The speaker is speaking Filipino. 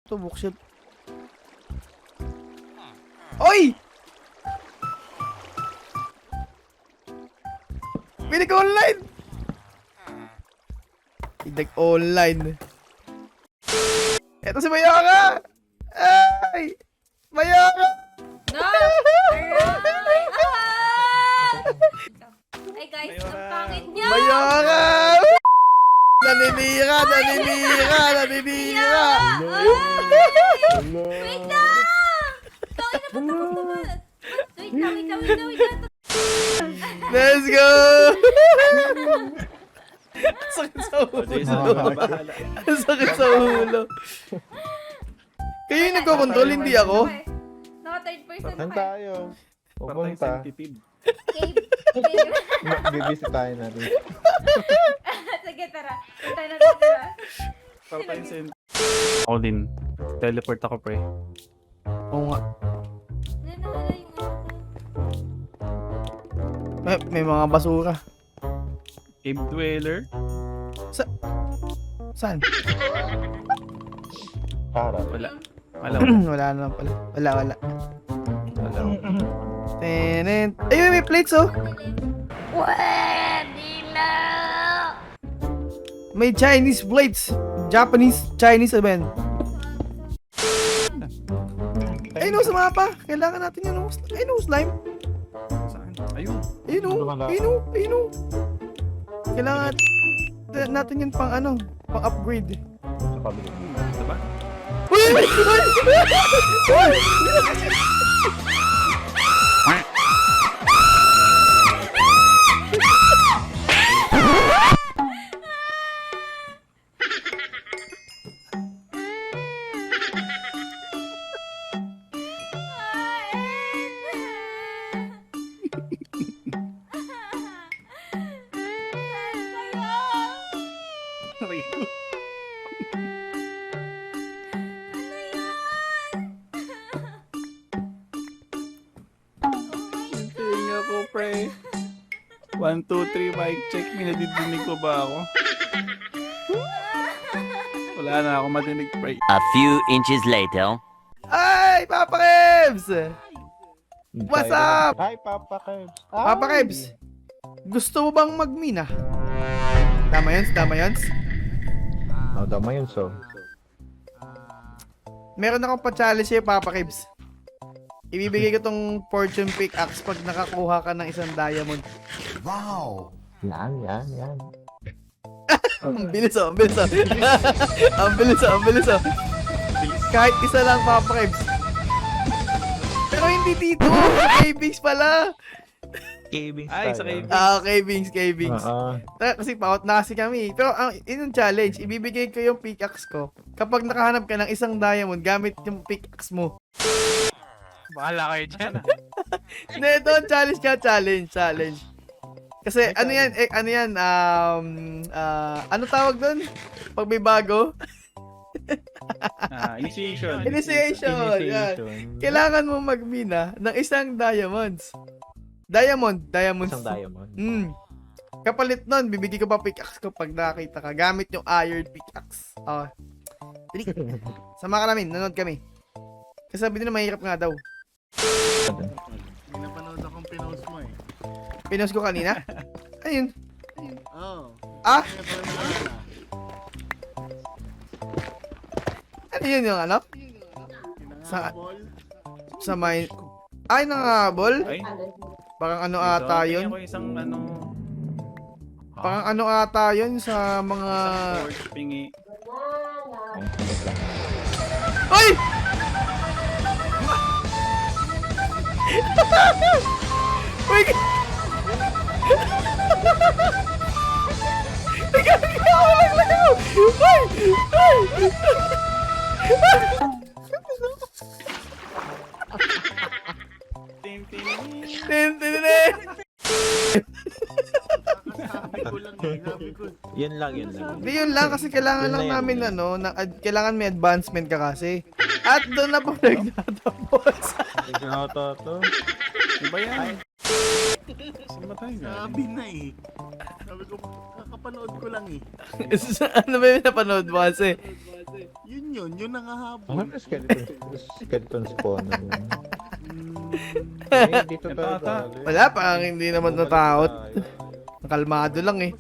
Ito, bookshelf. Oy! Pinig online! Pinig online. Ito si Mayaka! Ay! Mayaka! No! Aray! Ay guys, ang pangit niya! Mayaka! Naninira! Naninira! Naninira! Wait lang! Tangin na ba't Wait lang. Let's go! Sakit sa ulo. Sakit sa ulo. Kayo yung nagko-control, hindi ako. Naka third person Saan ako eh. tayo? Pupunta. Cave. Cave. Bibisitahin natin. Sige, tara. Punta na tayo. Ako din. Teleport ako, pre. Oo nga. Hindi nawala yung May mga basura. Cave Dweller. Saan? Para. Wala. Alam mo. Wala na pala. Wala. Alam mo. Tenen. Ayun, may plates oh. May Chinese plates. Japanese, Chinese event. Ayun oh, sa mapa. Kailangan natin yun oh. Ayun oh, slime. Saan? Ayun. Ayun oh. Ayun oh. Kailangan natin yun pang ano, pang upgrade. Sa kabila. Diba? Uy! Uy! Tingin ako, pre. 1, 2, 3, mic check. May nadidinig ko ba ako? Wala na ako madinig, pre. A few inches later. Ay, Papa Kebs! What's up? Hi, Papa Kebs. Papa Kebs, gusto mo bang magmina? Tama yun? Oh, dama yun, so. Meron akong pa-challenge sa'yo, Papa Kebs. Ibibigay ko tong fortune pickaxe pag nakakuha ka ng isang diamond. Yan. Ang bilis oh. Ang bilis oh. Kahit isa lang, Papa Kebs. Pero hindi dito. Cavings pala. Cavings Ay, sa cave. Cavings. Kasi paot na kasi kami. Pero yun yung challenge. Ibibigay ko yung pickaxe ko. Kapag nakahanap ka ng isang diamond, gamit yung pickaxe mo. Bahala kayo dyan. Hindi, ito ang challenge ka. Challenge. Kasi ano yan, ano tawag doon? Pag may bago? Initiation. Yan. Kailangan mo magmina ng isang diamonds. Diamonds. Isang diamond. Kapalit nun, bibigyan ko pa pickaxe ko pag nakita ka. Gamit yung iron pickaxe. Dali. Sama ka namin, nanood kami. Kasi sabi nila mahirap nga daw. Pinapanood akong pinost mo eh. Pinost ko kanina? Ayun. Oo. Ah? Kaya pala naalala. Ano yun yung ano? Sa- Pinangabol. Sa may... Ay, nangahabol? Ay, Parang ano ata tingnan yun? ko isang ano. Parang ano ata yun sa mga... Isang forge pingi. Ay! Uy! Sabi ko lang eh. Sabi ko. Yun lang. Hindi yun lang kasi kailangan lang namin ano, kailangan may advancement ka kasi. At doon na po nagtatapos. Ito. Diba yan? Simatay nga. Sabi na eh. Sabi ko, kakapanood ko lang eh. Ano ba yung napanood mo kasi? Yun nangahabol. Ano na skeleton spawn na yun? Eh, dito Ito ata. tayo. Wala, parang hindi naman natakot. Kalmado lang eh.